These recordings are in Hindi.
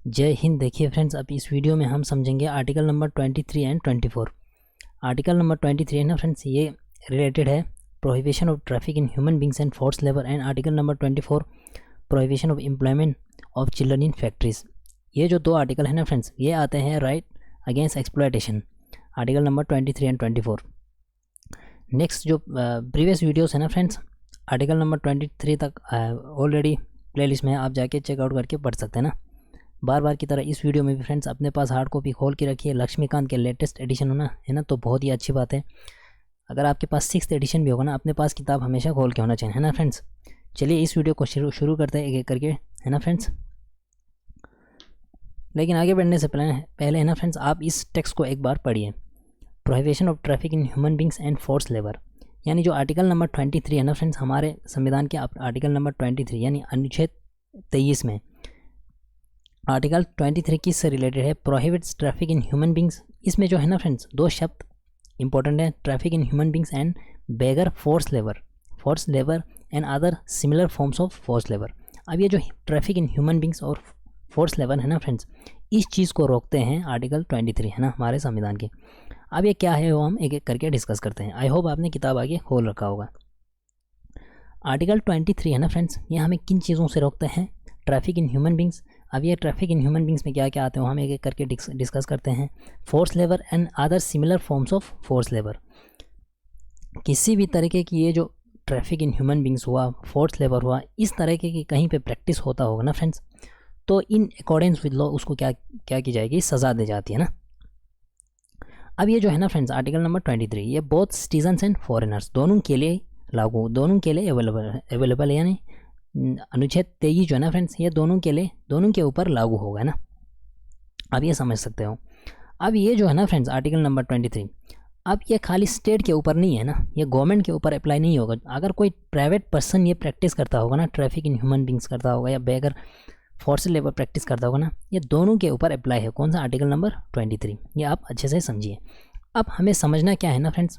जय हिंद। देखिए फ्रेंड्स, अब इस वीडियो में हम समझेंगे article number 23 and 24। Article number 23 है ना फ्रेंड्स, ये रिलेटेड है prohibition of traffic in human beings and force labour, and article number 24 prohibition of employment of children in factories. ये जो दो आर्टिकल है ना फ्रेंड्स, ये आते हैं right against exploitation, article number 23 and 24। Next जो प्रीवियस वीडियोस है ना फ्रेंड्स, आर्टिकल नंबर 23 तक ऑलरेडी प्लेलिस्ट में आप जाके चेकआउट करके पढ़ सकते हैं ना। बार बार की तरह इस वीडियो में भी फ्रेंड्स अपने पास हार्ड कॉपी खोल के रखिए। लक्ष्मीकांत के लेटेस्ट एडिशन होना है ना, तो बहुत ही अच्छी बात है। अगर आपके पास 6th एडिशन भी होगा ना, अपने पास किताब हमेशा खोल के होना चाहिए, है ना फ्रेंड्स। चलिए इस वीडियो को शुरू करते हैं एक एक करके, है ना फ्रेंड्स। लेकिन आगे बढ़ने से पहले है ना फ्रेंड्स, आप इस टेक्स्ट को एक बार पढ़िए। Prohibition of traffic in human beings and force labour, यानी जो आर्टिकल नंबर 23 है ना फ्रेंड्स, हमारे संविधान के आर्टिकल नंबर 23 यानी अनुच्छेद 23 में आर्टिकल 23 किससे रिलेटेड है? Prohibits traffic in human beings. इसमें जो है ना फ्रेंड्स, दो शब्द इंपॉर्टेंट है, traffic in human beings and beggar force labour and other similar forms of force labour. अब ये जो ट्रैफिक इन ह्यूमन बींग्स और फोर्स लेबर है ना फ्रेंड्स, इस चीज़ को रोकते हैं आर्टिकल 23 है ना हमारे संविधान के। अब ये क्या है वो हम एक एक करके डिस्कस करते हैं। आई होप आपने किताब आगे खोल रखा होगा। आर्टिकल 23 है ना फ्रेंड्स, ये हमें किन चीज़ों से रोकते हैं? Traffic in human beings. अब ये ट्रैफिक इन ह्यूमन बींग्स में क्या क्या आते हैं हम एक एक करके डिस्कस करते हैं। Force labour and other similar forms of force labour. किसी भी तरीके की ये जो ट्रैफिक इन ह्यूमन बींग्स हुआ, फोर्स लेबर हुआ, इस तरीके की कहीं पे प्रैक्टिस होता होगा ना फ्रेंड्स, तो इन अकॉर्डेंस विद लॉ उसको क्या की जाएगी? सज़ा दी जाती है ना। अब ये जो है ना फ्रेंड्स, आर्टिकल नंबर 23 ये बोथ सिटीजन्स एंड फॉरेनर्स दोनों के लिए लागू, दोनों के लिए अवेलेबल है, यानी अनुच्छेद 23 जो है ना फ्रेंड्स, ये दोनों के ऊपर लागू होगा ना। अब ये समझ सकते हो। अब ये जो है ना फ्रेंड्स, आर्टिकल नंबर 23, अब ये खाली स्टेट के ऊपर नहीं है ना, ये गवर्नमेंट के ऊपर अप्लाई नहीं होगा। अगर कोई प्राइवेट पर्सन ये प्रैक्टिस करता होगा ना, ट्रैफिक इन ह्यूमन बींग्स करता होगा या बेगर फोर्स लेबर प्रैक्टिस करता होगा ना, ये दोनों के ऊपर अप्लाई है। कौन सा? Article number 23। ये आप अच्छे से समझिए। अब हमें समझना क्या है ना फ्रेंड्स,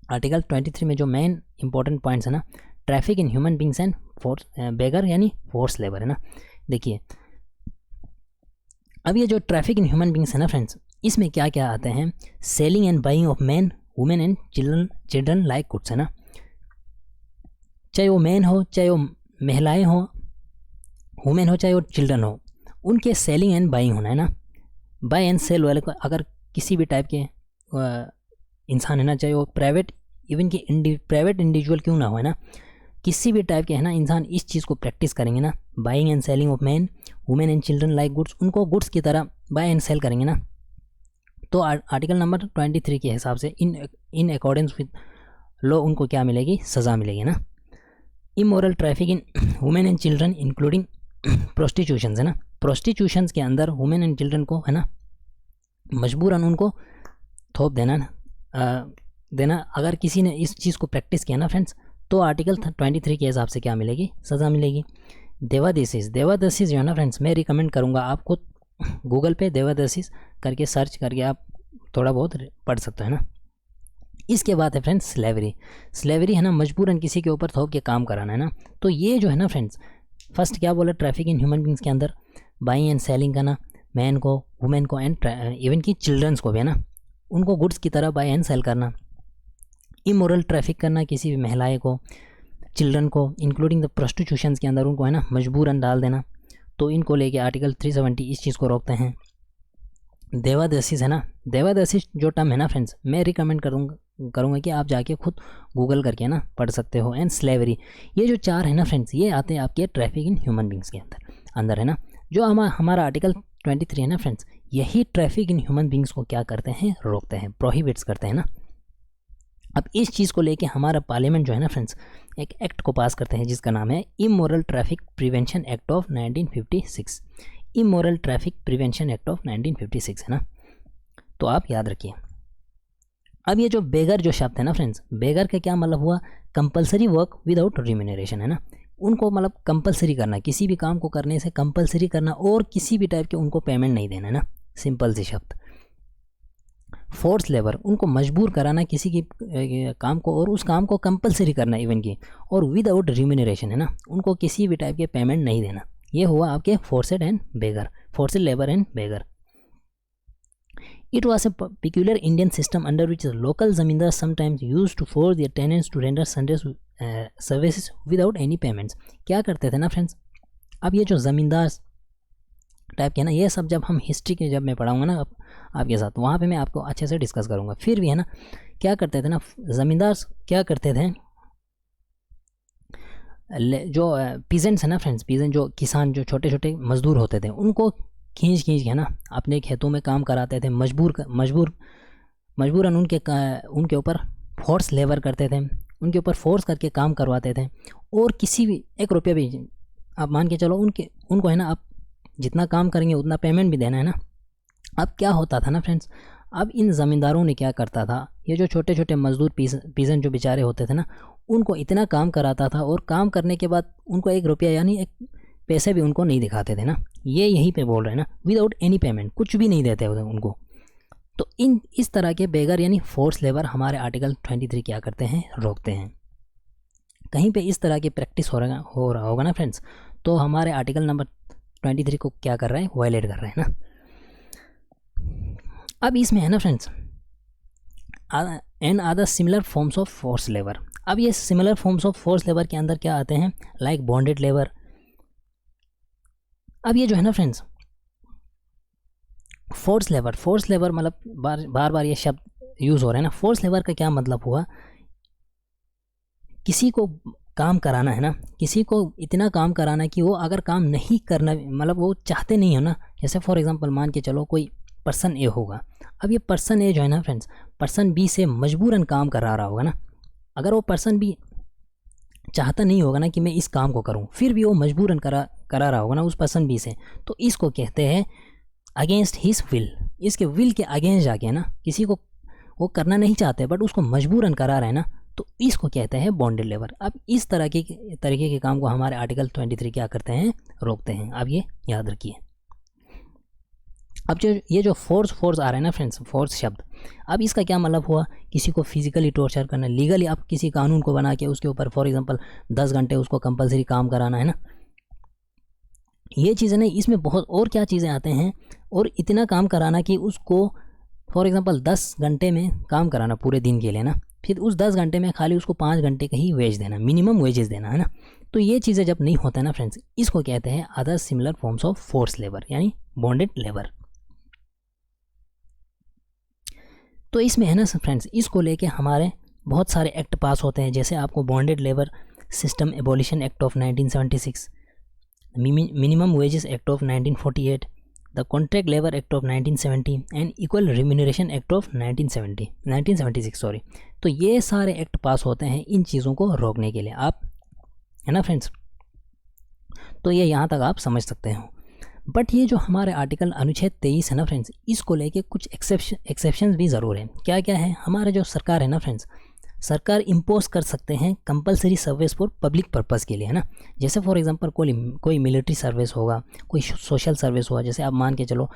आर्टिकल 23 में जो मेन इंपॉर्टेंट पॉइंट्स है ना, traffic in human beings and force beggar यानी फोर्स लेबर है ना। देखिए अब ये जो ट्रैफिक इन ह्यूमन बींग्स है ना फ्रेंड्स, इसमें क्या क्या आते हैं? Selling and buying of man, women and children like goods है ना। चाहे वो मैन हो, चाहे वो महिलाएं हो, वुमेन हो, चाहे वो चिल्ड्रन हो, उनके सेलिंग एंड बाइंग होना है ना। बाय एंड सेल वाले को अगर किसी भी टाइप के इंसान है ना, चाहे वो प्राइवेट इवन कि प्राइवेट इंडिविजुअल क्यों ना हो, है ना, किसी भी टाइप के है ना इंसान इस चीज़ को प्रैक्टिस करेंगे ना, buying and selling of man, women and children like goods, उनको गुड्स की तरह बाय एंड सेल करेंगे ना, तो आर्टिकल नंबर 23 के हिसाब से इन अकॉर्डेंस विद लॉ उनको क्या मिलेगी? सज़ा मिलेगी ना। Immoral traffic in women and children including prostitutions है ना। प्रोस्टिट्यूशंस के अंदर वुमेन एंड चिल्ड्रन को है ना मजबूरन उनको थोप देना अगर किसी ने इस चीज़ को प्रैक्टिस किया ना फ्रेंड्स, तो आर्टिकल 23 के हिसाब से क्या मिलेगी? सज़ा मिलेगी। देवादेशीज जो है ना फ्रेंड्स, मैं रिकमेंड करूँगा आप खुद गूगल पे देवादेशीज करके सर्च करके आप थोड़ा बहुत पढ़ सकते हो ना। इसके बाद है फ्रेंड्स स्लेवरी है ना, मजबूरन किसी के ऊपर थोप के काम कराना है ना। तो ये जो है ना फ्रेंड्स, फर्स्ट क्या बोला? ट्रैफिक इन ह्यूमन बींग्स के अंदर बाइंग एंड सेलिंग करना, मैन को, वुमेन को एंड इवन की चिल्ड्रंस को भी है ना, उनको गुड्स की तरह बाय एंड सेल करना। इमोरल ट्रैफिक करना, किसी भी महिलाएं को, चिल्ड्रन को, इंक्लूडिंग द प्रोस्टिट्यूशंस के अंदर उनको है ना मजबूरन डाल देना। तो इनको लेके आर्टिकल 370 इस चीज़ को रोकते हैं। देवादासीज है ना, देवादासीज जो टर्म है ना फ्रेंड्स, मैं रिकमेंड करूँगा कि आप जाके खुद गूगल करके ना पढ़ सकते हो। एंड स्लेवरी, ये जो चार है ना फ्रेंड्स, ये आते हैं आपके ट्रैफिक इन ह्यूमन बींग्स के अंदर है ना। जो हमारा आर्टिकल 23 है ना फ्रेंड्स, यही ट्रैफिक इन ह्यूमन बींग्स को क्या करते हैं? रोकते हैं, प्रोहिबिट्स करते हैं ना। अब इस चीज़ को लेके हमारा पार्लियामेंट जो है ना फ्रेंड्स, एक एक्ट को पास करते हैं जिसका नाम है immoral traffic prevention act of 1956। Immoral traffic prevention act of 1956 है ना, तो आप याद रखिए। अब ये जो बेगर जो शब्द है ना फ्रेंड्स, बेगर का क्या मतलब हुआ? कंपलसरी वर्क विदाउट रिम्यूनरेशन है ना। उनको मतलब कंपलसरी करना, किसी भी काम को करने से कंपलसरी करना और किसी भी टाइप के उनको पेमेंट नहीं देना है ना, सिंपल सी शब्द। फोर्स लेबर, उनको मजबूर कराना किसी की काम को, और उस काम को कंपलसरी करना इवन की, और विदाउट रिम्यूनरेशन है ना, उनको किसी भी टाइप के पेमेंट नहीं देना। ये हुआ आपके forced labour and beggar. It was a peculiar Indian system under which the local zamindars sometimes used to force their tenants to render services without any payments। क्या करते थे ना फ्रेंड्स, अब ये जो ज़मींदार टाइप के ना, ये सब जब हम हिस्ट्री के जब मैं पढ़ाऊँगा ना आपके साथ, वहाँ पे मैं आपको अच्छे से डिस्कस करूँगा। फिर भी है ना, क्या करते थे ना ज़मींदार, क्या करते थे, जो पीजेंट्स है ना फ्रेंड्स, पीजेंट जो किसान, जो छोटे छोटे मजदूर होते थे, उनको खींच के ना अपने खेतों में काम कराते थे, मजबूरन उनके ऊपर फोर्स लेबर करते थे, उनके ऊपर फोर्स करके काम करवाते थे। और किसी भी 1 रुपया भी आप मान के चलो उनको है ना, आप जितना काम करेंगे उतना पेमेंट भी देना है ना। अब क्या होता था ना फ्रेंड्स, अब इन ज़मींदारों ने क्या करता था, ये जो छोटे छोटे मजदूर पीजेंट जो बेचारे होते थे ना, उनको इतना काम कराता था, और काम करने के बाद उनको 1 रुपया यानी 1 पैसे भी उनको नहीं दिखाते थे ना। ये यहीं पे बोल रहे हैं ना, विदाउट एनी पेमेंट, कुछ भी नहीं देते उनको। तो इस तरह के बेगर यानी फोर्स लेबर हमारे आर्टिकल 23 क्या करते हैं, रोकते हैं। कहीं पे इस तरह की प्रैक्टिस हो रहा होगा ना फ्रेंड्स, तो हमारे आर्टिकल नंबर 23 को क्या कर रहे हैं, वायलेट कर रहे हैं ना। अब इसमें है ना friends, and other similar forms of force labour. अब ये similar forms of force labour के अंदर क्या आते हैं, लाइक बॉन्डेड लेबर। अब ये जो है ना फ्रेंड्स, फोर्स लेबर मतलब बार बार ये शब्द यूज़ हो रहे हैं ना। फोर्स लेबर का क्या मतलब हुआ, किसी को काम कराना है ना, किसी को इतना काम कराना कि वो अगर काम नहीं करना, मतलब वो चाहते नहीं हो ना। जैसे फॉर एग्जांपल मान के चलो कोई पर्सन ए होगा, अब ये पर्सन ए जो है ना फ्रेंड्स, पर्सन बी से मजबूरन काम करा रहा होगा ना। अगर वो पर्सन बी चाहता नहीं होगा ना कि मैं इस काम को करूं, फिर भी वो मजबूरन करा रहा होगा ना उस पर्सन बी से, तो इसको कहते हैं अगेंस्ट हिज विल। इसके विल के अगेंस्ट जाके ना, किसी को वो करना नहीं चाहते बट उसको मजबूरन करा रहे हैं ना, तो इसको कहते हैं बॉन्डेड लेबर। अब इस तरीके के काम को हमारे आर्टिकल 23 क्या करते हैं, रोकते हैं। अब ये याद रखिए। अब ये जो फोर्स आ रहा है ना फ्रेंड्स, फोर्स शब्द, अब इसका क्या मतलब हुआ, किसी को फिजिकली टॉर्चर करना, लीगली आप किसी कानून को बना के उसके ऊपर फॉर एग्जांपल 10 घंटे उसको कंपलसरी काम कराना है ना, ये चीज़ें नहीं। इसमें बहुत और क्या चीज़ें आते हैं, और इतना काम कराना कि उसको फॉर एग्जांपल 10 घंटे में काम कराना पूरे दिन के लिए ना, फिर उस 10 घंटे में खाली उसको 5 घंटे का ही वेज देना, मिनिमम वेजेस देना है ना। तो ये चीज़ें जब नहीं होता है ना फ्रेंड्स, इसको कहते हैं other similar forms of force labour यानी बॉन्डेड लेबर। तो इसमें है ना फ्रेंड्स, इसको लेके हमारे बहुत सारे एक्ट पास होते हैं। जैसे आपको bonded labour system abolition act of 1976, minimum wages act of 1948, the contract labour act of 1970 and equal remuneration act of 1976 sorry. तो ये सारे एक्ट पास होते हैं इन चीज़ों को रोकने के लिए, आप है ना फ्रेंड्स। तो ये यहाँ तक आप समझ सकते हो। बट ये जो हमारे आर्टिकल अनुच्छेद 23 है ना फ्रेंड्स, इसको लेके कुछ एक्सेप्शंस भी ज़रूर है। क्या क्या है, हमारे जो सरकार है ना फ्रेंड्स, सरकार इम्पोज कर सकते हैं compulsory service for public purpose के लिए, है ना। जैसे फॉर एग्जांपल कोई मिलिट्री सर्विस होगा, कोई सोशल सर्विस होगा। जैसे आप मान के चलो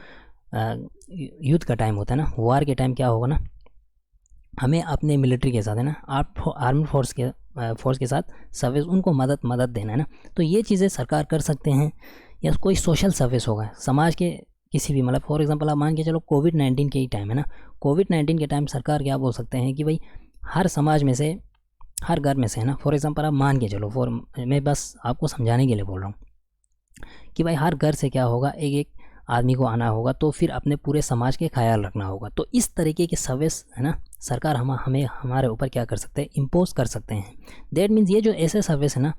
यूथ का टाइम होता है ना, वार के टाइम क्या होगा ना, हमें अपने मिलिट्री के साथ है ना, आर्मी फोर्स के साथ सर्विस, उनको मदद देना है ना। तो ये चीज़ें सरकार कर सकते हैं। या कोई सोशल सर्विस होगा समाज के किसी भी, मतलब फॉर एग्जांपल आप मान के चलो कोविड-19 के ही टाइम है ना, कोविड-19 के टाइम सरकार क्या बोल सकते हैं कि भाई हर समाज में से, हर घर में से है ना, फॉर एग्जांपल आप मान के चलो, मैं बस आपको समझाने के लिए बोल रहा हूँ कि भाई हर घर से क्या होगा, एक आदमी को आना होगा, तो फिर अपने पूरे समाज के ख्याल रखना होगा। तो इस तरीके की सर्विस है ना, सरकार हमें हमारे ऊपर क्या कर सकते हैं, इम्पोज कर सकते हैं। दैट मीन्स ये जो ऐसे सर्विस है ना,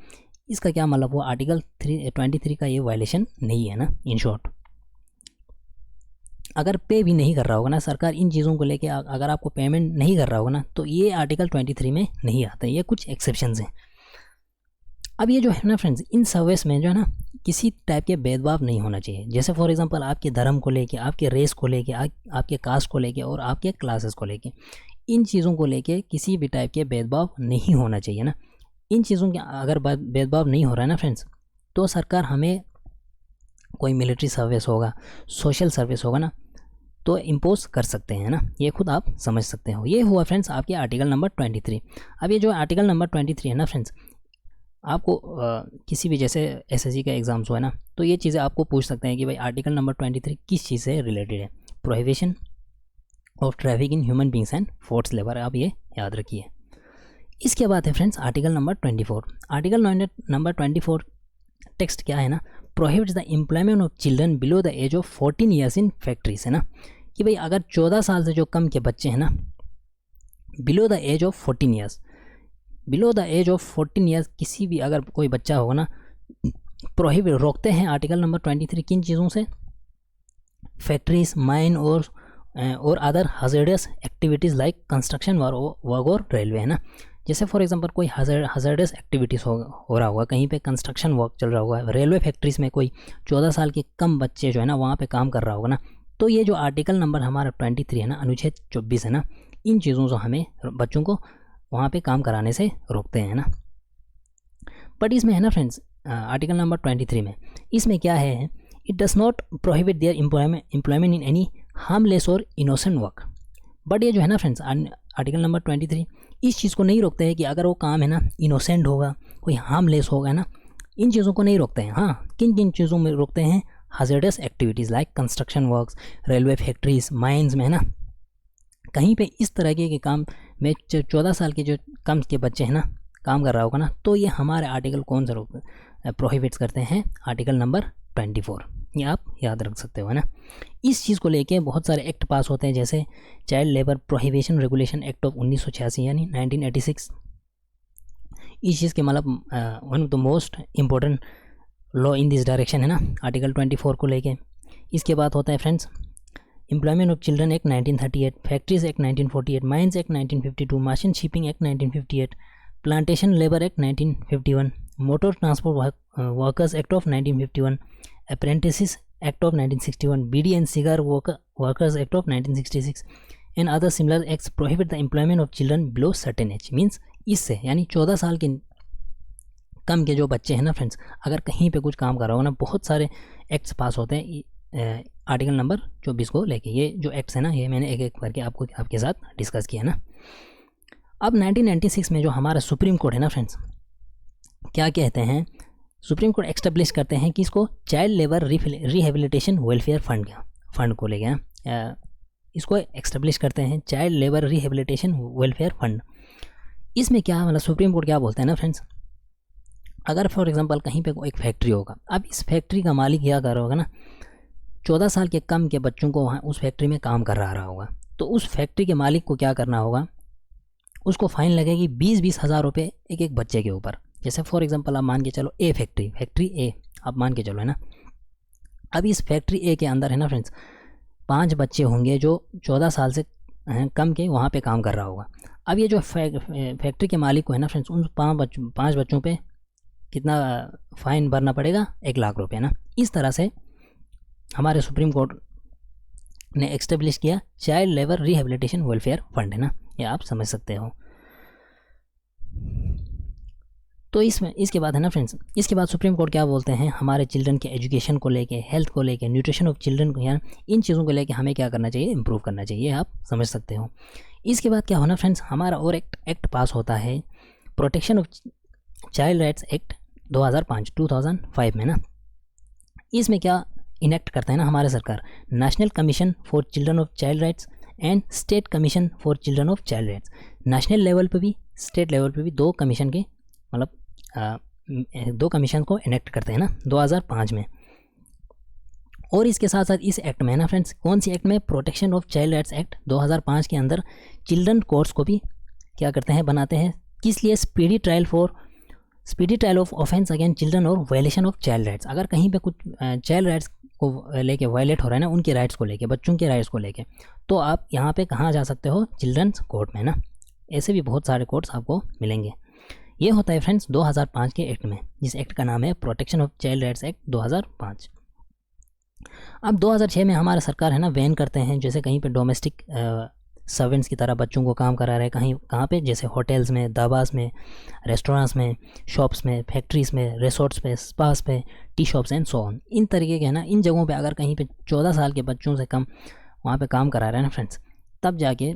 इसका क्या मतलब हुआ, आर्टिकल 23 का ये वायलेशन नहीं है ना। इन शॉर्ट, अगर पे भी नहीं कर रहा होगा ना सरकार इन चीज़ों को लेके, अगर आपको पेमेंट नहीं कर रहा होगा ना, तो ये आर्टिकल 23 में नहीं आता। ये कुछ एक्सेप्शंस हैं। अब ये जो है ना फ्रेंड्स, इन सर्विस में जो है ना, किसी टाइप के भेदभाव नहीं होना चाहिए। जैसे फॉर एग्जांपल आपके धर्म को लेके, आपके रेस को लेके, आपके कास्ट को लेके और आपके क्लासेस को लेके, इन चीज़ों को लेके किसी भी टाइप के भेदभाव नहीं होना चाहिए ना। इन चीज़ों के अगर भेदभाव नहीं हो रहा है ना फ्रेंड्स, तो सरकार हमें कोई मिलिट्री सर्विस होगा, सोशल सर्विस होगा ना, तो इम्पोज कर सकते हैं ना। ये खुद आप समझ सकते हो। ये हुआ फ्रेंड्स आपके आर्टिकल नंबर 23। अब ये जो आर्टिकल नंबर 23 है ना फ्रेंड्स, आपको किसी भी जैसे एसएससी का एग्ज़ाम्स हुआ है ना, तो ये चीज़ें आपको पूछ सकते हैं कि भाई आर्टिकल नंबर 23 किस चीज़ से रिलेटेड है। Prohibition of traffic in human beings and force labour, आप ये याद रखिए। इसके बाद है friends article number 24। Article number 24 text क्या है ना, prohibits the employment of children below the age of 14 years in factories, है ना, कि भाई अगर 14 साल से जो कम के बच्चे हैं ना, below the age of 14 years, below the age of 14 years किसी भी अगर कोई बच्चा होगा ना, प्रोहिबिट रोकते हैं आर्टिकल नंबर 23 किन चीज़ों से, फैक्ट्रीज, माइन और other hazards activities like construction work और रेलवे, है ना। जैसे फॉर एग्जांपल कोई हज़ार्डस एक्टिविटीज़ हो रहा होगा, कहीं पे कंस्ट्रक्शन वर्क चल रहा होगा, रेलवे फैक्ट्रीज़ में कोई 14 साल के कम बच्चे जो है ना वहाँ पे काम कर रहा होगा ना, तो ये जो आर्टिकल नंबर हमारा 23 है ना, अनुच्छेद 24 है ना, इन चीज़ों से हमें बच्चों को वहाँ पे काम कराने से रोकते हैं ना। बट इसमें है ना फ्रेंड्स आर्टिकल नंबर 23 में इसमें क्या है, it does not prohibit there employment in any harmless और इनोसेंट वर्क। बट ये जो है ना फ्रेंड्स आर्टिकल नंबर 23 इस चीज़ को नहीं रोकते हैं कि अगर वो काम है ना इनोसेंट होगा, कोई हार्मलेस होगा ना, इन चीज़ों को नहीं रोकते हैं। हाँ, किन किन चीज़ों में रोकते हैं, hazards activities like construction works, railway factories, mines में, है ना, कहीं पे इस तरह के काम में 14 साल के जो कम के बच्चे हैं ना काम कर रहा होगा ना, तो ये हमारे आर्टिकल कौन सा प्रोहिबिट्स करते हैं, आर्टिकल नंबर 24, ये आप याद रख सकते हो, है ना। इस चीज़ को लेके बहुत सारे एक्ट पास होते हैं, जैसे child labour prohibition regulation act of 1986 यानी 1986। इस चीज़ के मतलब one of the most important law in this direction, है ना, आर्टिकल 24 को लेके। इसके बाद होता है friends employment of children act 1938, factories act 1948, mines act 1952, machine shipping act 1958, plantation labour act 1951, motor transport workers act of 1951, apprentices act of 1961, beedi and cigar workers act of 1966 and other similar acts prohibit the employment of children below certain age. Means इससे यानी 14 साल के कम के जो बच्चे हैं ना फ्रेंड्स, अगर कहीं पे कुछ काम कर रहा हो ना, बहुत सारे एक्ट्स पास होते हैं आर्टिकल नंबर 24 को लेके। ये जो एक्ट्स है ना, ये मैंने एक एक करके आपके साथ डिस्कस किया ना। अब 1996 में जो हमारा सुप्रीम कोर्ट है ना फ्रेंड्स, क्या कहते हैं, सुप्रीम कोर्ट एक्स्टेब्लिश करते हैं कि इसको child labour rehabilitation welfare fund को ले गया, इसको एक्स्टेब्लिश करते हैं child labour rehabilitation welfare fund. इसमें क्या मतलब सुप्रीम कोर्ट क्या बोलते हैं ना फ्रेंड्स, अगर फॉर एग्जांपल कहीं पे एक फैक्ट्री होगा, अब इस फैक्ट्री का मालिक क्या कर रहा होगा ना, 14 साल के कम के बच्चों को वहाँ उस फैक्ट्री में काम कर रहा होगा, तो उस फैक्ट्री के मालिक को क्या करना होगा, उसको फ़ाइन लगेगी 20-20 हज़ार रुपये एक एक बच्चे के ऊपर। जैसे फॉर एग्जांपल आप मान के चलो फैक्ट्री ए आप मान के चलो, है ना। अब इस फैक्ट्री ए के अंदर है ना फ्रेंड्स 5 बच्चे होंगे जो 14 साल से कम के वहाँ पे काम कर रहा होगा। अब ये जो फैक्ट्री के मालिक को है ना फ्रेंड्स, उन 5 बच्चों पे कितना फ़ाइन भरना पड़ेगा, 1 लाख रुपये ना। इस तरह से हमारे सुप्रीम कोर्ट ने एक्स्टेब्लिश किया child labour rehabilitation welfare fund, है ना, ये आप समझ सकते हो। तो इसमें इसके बाद है ना फ्रेंड्स, इसके बाद सुप्रीम कोर्ट क्या बोलते हैं, हमारे चिल्ड्रन के एजुकेशन को लेके, हेल्थ को लेके, न्यूट्रिशन ऑफ चिल्ड्रन को, यार इन चीज़ों को लेके हमें क्या करना चाहिए, इंप्रूव करना चाहिए, आप समझ सकते हो। इसके बाद क्या होना फ्रेंड्स, हमारा और एक्ट पास होता है protection of child rights act 2005 में ना। इसमें क्या इनेक्ट करते हैं ना हमारे सरकार, national commission for children of child rights and state commission for children of child rights. National level पे भी स्टेट लेवल पे भी 2 कमीशन के मतलब 2 कमीशन को इनेक्ट करते हैं ना 2005 में। और इसके साथ साथ इस एक्ट में ना फ्रेंड्स, कौन सी एक्ट में, protection of child rights act 2005 के अंदर चिल्ड्रन कोर्ट्स को भी क्या करते हैं, बनाते हैं, किस लिए, speedy trial of offence against children और वायलेशन ऑफ चाइल्ड राइट्स। अगर कहीं पे कुछ चाइल्ड राइट्स को लेके वायलेट हो रहा है ना, उनके राइट्स को लेके, बच्चों के राइट्स को लेके, तो आप यहाँ पे कहाँ जा सकते हो, चिल्ड्रंस कोर्ट में ना। ऐसे भी बहुत सारे कोर्ट्स आपको मिलेंगे। ये होता है फ्रेंड्स 2005 के एक्ट में, जिस एक्ट का नाम है protection of child rights act 2005। अब 2006 में हमारा सरकार है ना बैन करते हैं, जैसे कहीं पे डोमेस्टिक सर्वेंट्स की तरह बच्चों को काम करा रहे हैं, कहाँ पे, जैसे होटल्स में, दाबास में, रेस्टोरेंट्स में, शॉप्स में, फैक्ट्रीज़ में, रिसोर्ट्स पे, स्पास पे, tea shops and so on. इन तरीके के है ना, इन जगहों पे अगर कहीं पे 14 साल के बच्चों से कम वहाँ पे काम करा रहे हैं ना फ्रेंड्स, तब जाके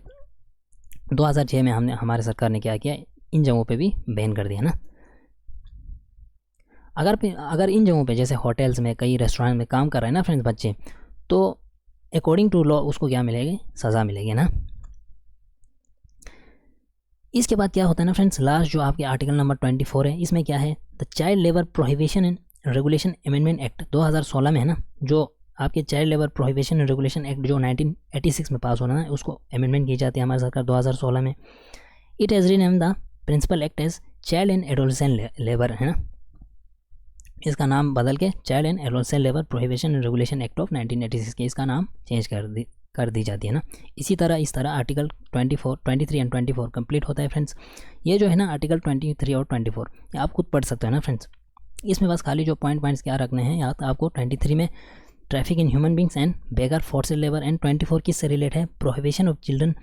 2006 में हमारे सरकार ने क्या किया, इन जगहों पे भी बैन कर दिया ना। अगर इन जगहों पे जैसे होटल्स में, कई रेस्टोरेंट में काम कर रहे हैं ना फ्रेंड्स बच्चे, तो अकॉर्डिंग टू लॉ उसको क्या मिलेगी, सज़ा मिलेगी ना। इसके बाद क्या होता है ना फ्रेंड्स, लास्ट जो आपके आर्टिकल नंबर 24 है, इसमें क्या है, the child labour prohibition and regulation amendment act 2016 में है ना, जो आपके child labour prohibition and regulation act जो 1986 में पास होना है, उसको अमेंडमेंट की जाती है हमारी सरकार 2016 में। It has rename the principal act as child and adolescent labour, है ना, इसका नाम बदल के child and adolescent labour prohibition and regulation act of 1986 के इसका नाम चेंज कर दी जाती है ना। इस तरह आर्टिकल 24, 23 एंड 24 कंप्लीट होता है फ्रेंड्स। ये जो है ना आर्टिकल 23 और 24 ये आप खुद पढ़ सकते हो ना फ्रेंड्स। इसमें बस खाली जो पॉइंट्स क्या रखने हैं, या तो आपको 23 में traffic in human beings and beggar forced labour, and 24 किससे रिलेट है, prohibition of children,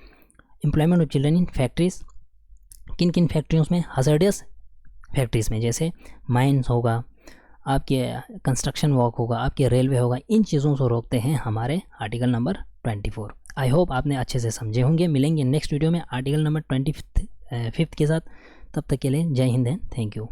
employment of children in factories, किन किन फैक्ट्रियों में, हज़ार्डियस फैक्ट्रीज़ में, जैसे माइंस होगा, आपके कंस्ट्रक्शन वर्क होगा, आपके रेलवे होगा, इन चीज़ों से रोकते हैं हमारे आर्टिकल नंबर 24। आई होप आपने अच्छे से समझे होंगे। मिलेंगे नेक्स्ट वीडियो में आर्टिकल नंबर 25 के साथ। तब तक के लिए जय हिंद एंड थैंक यू।